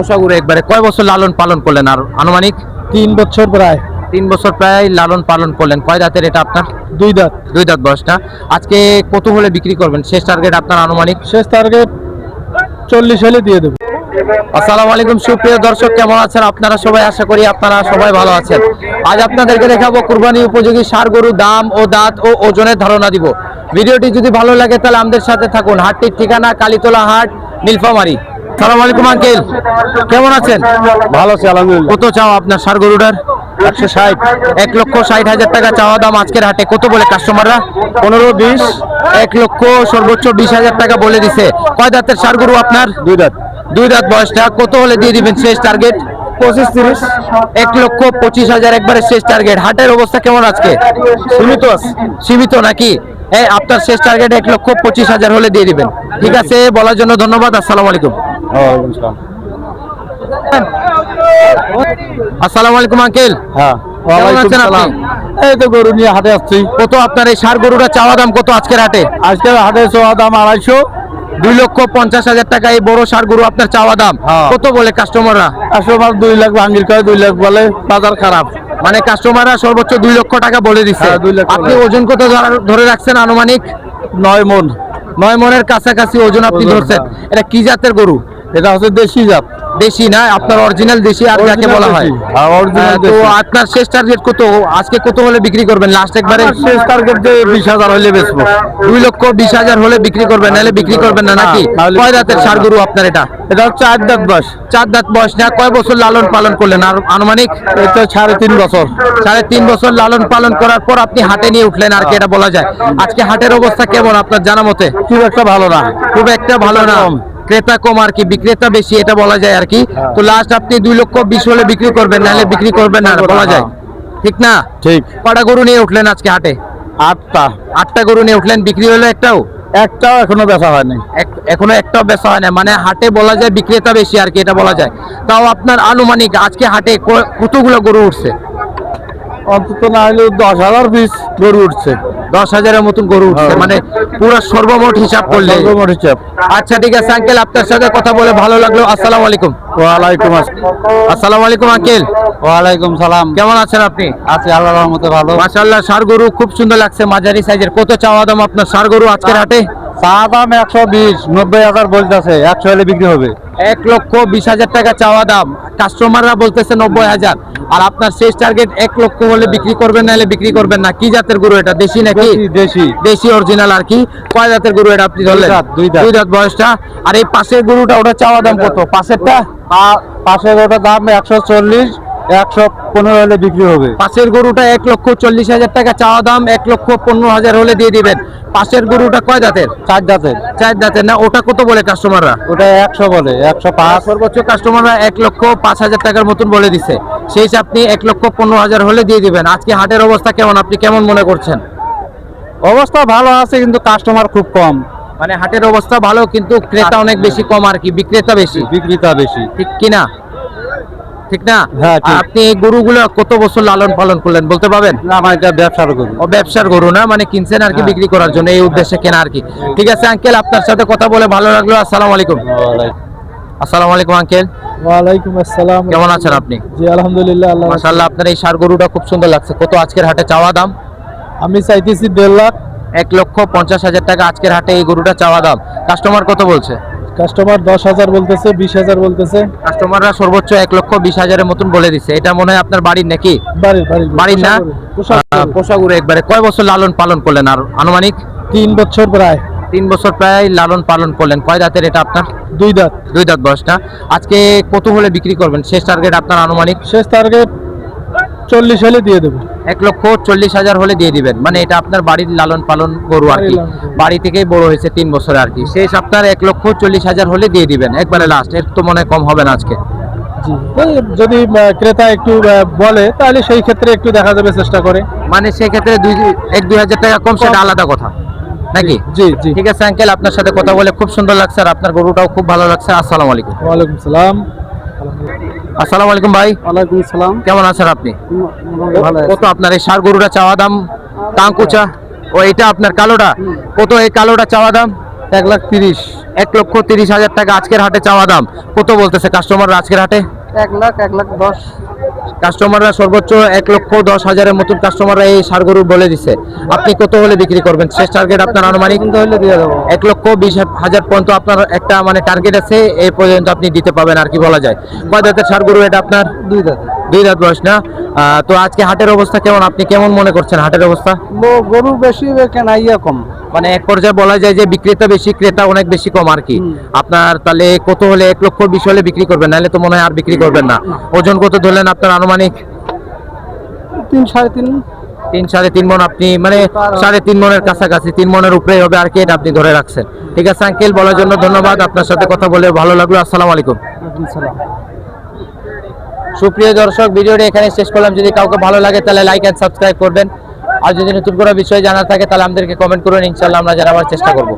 পোষাগুলো একবারে কয় বছর লালন পালন করলেন আর আনুমানিক? 3 বছর প্রায়। 3 বছর প্রায় লালন পালন করলেন। কয় দাঁতের এটা আপনার? 2 দাঁত। 2 দাঁত বয়সটা। আজকে কত হলে বিক্রি করবেন? শেষ টার্গেট আপনার আনুমানিক? শেষ টার্গেট 40 হলে দিয়ে দেব। আসসালামু আলাইকুম সুপ্রিয় দর্শক, কেমন আছেন আপনারা সবাই? আশা করি আপনারা সবাই ভালো আছেন। আজ আপনাদেরকে দেখাবো কুরবানি উপযোগী ষাঁড় গরু দাম ও দাঁত ও ওজনের ধারণা দিব। ভিডিওটি যদি ভালো লাগে তাহলে আমাদের সাথে থাকুন। হাটটির ঠিকানা কালীতলা হাট, নীলফামারী। আসসালামু আলাইকুম আঙ্কেল, কেমন আছেন? ভালো আছে আলহামদুলিল্লাহ। কত চাও আপনার ষাঁড় গরুটার? 160। 1,60,000 টাকা চাওয়া দাম আজকের হাটে। কত বলে কাস্টমাররা? 15-20। 1 লক্ষ সর্বোচ্চ 20,000 টাকা বলে দিছে। কয় দাঁতের ষাঁড় গরু আপনার? 2 দাঁত। 2 দাঁত বয়সটা। কত হলে দিয়ে দিবেন শেষ টার্গেট? 25-30। 1,25,000 একবারে শেষ টার্গেট। হাটের অবস্থা কেমন আজকে? সীমিত আছে। সীমিত নাকি? আপনার শেষ টার্গেট 1,25,000 হলে দিয়ে দিবেন। ঠিক আছে, বলার জন্য ধন্যবাদ। আসসালামু আলাইকুম। ওয়ালাইকুম সালাম। আসসালামু আলাইকুম আঙ্কেল। হ্যাঁ, কেমন ওয়ালাইকুম আছেন আপনি? সালাম। এই তো গরু নিয়ে হাটে আসছি। কত আপনার এই ষাঁড় গরুটা চাওয়া দাম কত আজকের হাটে? আজকের হাটে চাওয়া দাম 250। 2,50,000 টাকা এই বড় ষাঁড় গরু আপনার চাওয়া দাম। হ্যাঁ। কত বলে কাস্টমাররা? কাস্টমার 2 লাখ ভাঙ্গির কয়, 2 লাখ বলে। বাজার খারাপ। মানে কাস্টমাররা সর্বোচ্চ 2 লক্ষ টাকা বলে দিচ্ছে। হ্যাঁ, 2 লাখ আপনি বলে। ওজন কত ধরে রাখছেন আনুমানিক? 9 মণ। 9 মনের কাছাকাছি ওজন আপনি ওজন, ধরছেন। হ্যাঁ। এটা কি জাতের গরু? এটা হচ্ছে দেশি জাত। দেশি না আপনার অরিজিনাল দেশি আর যাকে বলা হয়। হ্যাঁ, original তো দেশি। আপনার শেষ টার্গেট কত? আজকে কত হলে বিক্রি করবেন লাস্ট একবারে? আমার শেষ টার্গেট যে 20,000 হলে বেচবো। 2,20,000 হলে বিক্রি করবেন, নাহলে বিক্রি করবেন না নাকি? না, নাহলে কয় বিক্রি দাঁতের করবো ষাঁড় না। গরু আপনার এটা? এটা হচ্ছে 8 দাঁত বয়স। 4 দাঁত বয়স না? কয় বছর লালন পালন করলেন আর আনুমানিক? এটা 3.5 বছর। 3.5 বছর লালন পালন করার পর আপনি হাটে নিয়ে উঠলেন আর কি, এটা বলা যায়। আজকে হাটের অবস্থা কেমন আপনার জানা মতে? খুব একটা ভালো না। খুব একটা ভালো না, কম। ক্রেতা কম আর কি, বিক্রেতা বেশি, এটা বলা যায় আর কি। তো লাস্ট আপনি 2,20,000 হলে বিক্রি করবেন, নাহলে বিক্রি করবেন না, বলা যায়। ঠিক না? ঠিক। কটা গরু নিয়ে উঠলেন আজকে হাটে? 8টা। 8টা গরু নিয়ে উঠলেন, বিক্রি হলো একটাও? একটাও এখনো বেচা হয়নি। এখনো একটাও বেচা হয় না, মানে হাটে বলা যায় বিক্রেতা বেশি আর কি, এটা বলা যায়। তাও আপনার আনুমানিক আজকে হাটে কতগুলো গরু উঠছে? অন্তত না হলে 10,000 পিস গরু উঠছে। 10,000-এর মতন গরু উঠছে, মানে পুরো সর্বমোট হিসাব করলে। সর্বমোট হিসাব। আচ্ছা ঠিক আছে আঙ্কেল, আপনার সাথে কথা বলে ভালো লাগলো। আসসালামু আলাইকুম। ওয়ালাইকুম আসসালাম। আসসালামু আলাইকুম আঙ্কেল, ওয়ালাইকুম সালাম। কেমন আছেন আপনি? আছি আল্লাহর রহমতে ভালো। মাশাআল্লাহ, ষাঁড় গরু খুব সুন্দর লাগছে, মাঝারি সাইজের। কত চাওয়া দাম আপনার ষাঁড় গরু আজকের হাটে? চা দাম 120, 90,000 বলতেছে। 100 হলে বিক্রি হবে। 1,20,000 টাকা চাওয়া দাম, কাস্টমাররা বলতেছে 90,000। আর আপনার শেষ টার্গেট 1 লক্ষ হলে বিক্রি করবেন, নাহলে বিক্রি করবেন না। কি জাতের গরু এটা? দেশি নাকি? দেশি। দেশি অরিজিনাল আর কি। কয় জাতের গরু এটা আপনি ধরলেন? 2 দাঁত। 2 দাঁত বয়সটা। আর এই পাশের গরুটা, ওটা চাওয়া দাম কত পাশেরটা? পাশের ওটার দাম 140, 115 হলে বিক্রি হবে। পাশের গরুটা 1,40,000 টাকা চাওয়া দাম, 1,15,000 হলে দিয়ে দিবেন। পাশের গরুটা কয় দাঁতের? 4 দাঁতের। 4 দাঁতের না? ওটা কত বলে কাস্টমাররা? ওটা 100 বলে। 105। সর্বোচ্চ কাস্টমাররা 1,05,000 টাকার মতন বলে দিছে। সেই হিসাব আপনি 1,15,000 হলে দিয়ে দিবেন। আজকে হাটের অবস্থা কেমন, আপনি কেমন মনে করছেন? অবস্থা ভালো আছে, কিন্তু কাস্টমার খুব কম। মানে হাটের অবস্থা ভালো, কিন্তু ক্রেতা অনেক বেশি কম আর কি, বিক্রেতা বেশি। বিক্রেতা বেশি। ঠিক কিনা? ঠিক না? হ্যাঁ, ঠিক। আর আপনি এই গরুগুলো কত বছর লালন পালন করলেন বলতে পারবেন? না, আমার এটা ব্যবসার গরু। ও ব্যবসার গরু না, মানে কিনছেন আর কি, হ্যাঁ। বিক্রি করার জন্য, এই উদ্দেশ্যে কেনা আর কি। ঠিক আছে আঙ্কেল, আপনার সাথে কথা বলে ভালো লাগলো। আসসালামু আলাইকুম। আসসালামু আলাইকুম আঙ্কেল, ওয়ালাইকুম আসসালাম। কেমন আছেন আপনি? জি আলহামদুলিল্লাহ। আল্লাহ মাশাআল্লাহ, আপনার এই ষাঁড় গরুটা খুব সুন্দর লাগছে। কত আজকের হাটে চাওয়া দাম? আমি চাইতেছি 1.5 লাখ। 1,50,000 টাকা আজকের হাটে এই গরুটা চাওয়া দাম। কাস্টমার কত বলছে? কাস্টমার 10,000 বলতেছে, 20,000 বলতেছে। কাস্টমাররা সর্বোচ্চ 1,20,000-এর মতন বলে দিচ্ছে। এটা মনে হয় আপনার বাড়ির নাকি? বাড়ির না? পোষা গরু একবারে। কয় বছর লালন পালন করলেন আর আনুমানিক? 3 বছর প্রায়। 3 বছর প্রায় লালন পালন করলেন। কয় দাঁতের এটা আপনার? 2 দাঁত। 2 দাঁত বয়সটা। আজকে কত হলে বিক্রি করবেন? শেষ টার্গেট আপনার আনুমানিক? শেষ টার্গেট 40 হলে দিয়ে দেবো। 1,40,000 হলে দিয়ে দিবেন। মানে এটা আপনার বাড়ির লালন পালন গরু আর কি, বাড়ি থেকেই বড় হয়েছে 3 বছরে আর কি। শেষ আপনার 1,40,000 হলে দিয়ে দিবেন একবারে লাস্ট। এর তো মনে হয় কম হবে না আজকে। জি, যদি ক্রেতা একটু বলে তাহলে সেই ক্ষেত্রে একটু দেখা যাবে, চেষ্টা করে। মানে সেই ক্ষেত্রে 1-2,000 টাকা কম, সেটা আলাদা কথা নাকি? জি জি। ঠিক আছে আঙ্কেল, আপনার সাথে কথা বলে খুব সুন্দর লাগছে, আর আপনার গরুটাও খুব ভালো লাগছে। আসসালামু আলাইকুম। ওয়ালাইকুম সালাম। আসসালামু আলাইকুম ভাই, ওয়ালাইকুম সালাম। কেমন আছেন আপনি? ভালো আছি। কত আপনার এই ষাঁড় গরুটা চাওয়া দাম? টাঙ্কুচা ও এটা আপনার কালোটা কত? এই কালোটা চাওয়া দাম 1,30,000। 1,30,000 টাকা আজকের হাটে চাওয়া দাম। কত বলতেছে কাস্টমাররা আজকের হাটে? 1,10,000। কাস্টমাররা সর্বোচ্চ 1,10,000-এর মতন কাস্টমাররা এই ষাঁড় গরু বলে দিচ্ছে। আপনি কত হলে বিক্রি করবেন? শেষ টার্গেট আপনার আনুমানিক? কিন্তু হলে দিয়ে দেবো। 1,20,000 পর্যন্ত আপনার একটা মানে টার্গেট আছে, এই পর্যন্ত আপনি দিতে পাবেন আর কি বলা যায়। কয় দাঁতের ষাঁড় গরু এটা আপনার? 2 দাঁত। 2 দাঁত বয়স না? তো আজকে হাটের অবস্থা কেমন? আপনি কেমন মনে করছেন হাটের অবস্থা? গরু বেশি কেনাইয়া কম। মানে এক পর্যায়ে বলা যায় যে বিক্রেতা বেশি, ক্রেতা অনেক বেশি কম আর কি। আপনার তাহলে কত হলে? 1,20,000 হলে বিক্রি করবেন, নাহলে তো মনে হয় আর বিক্রি করবেন না। ওজন কত ধরলেন আপনার আনুমানিক? 3-3.5 3-3.5 মন। আপনি মানে 3.5 মনের কাছাকাছি, 3 মনের উপরেই হবে আর কি, এটা আপনি ধরে রাখছেন। ঠিক আছে আঙ্কেল, বলার জন্য ধন্যবাদ। আপনার সাথে কথা বলে ভালো লাগলো। আসসালামু আলাইকুম। সুপ্রিয় দর্শক, ভিডিওটি এখানে শেষ করলাম। যদি কাউকে ভালো লাগে তাহলে লাইক এন্ড সাবস্ক্রাইব করবেন। আর যদি নতুন কোনো বিষয় জানার থাকে তাহলে আমাদেরকে কমেন্ট করুন, ইনশাআল্লাহ আমরা জানাবার চেষ্টা করব।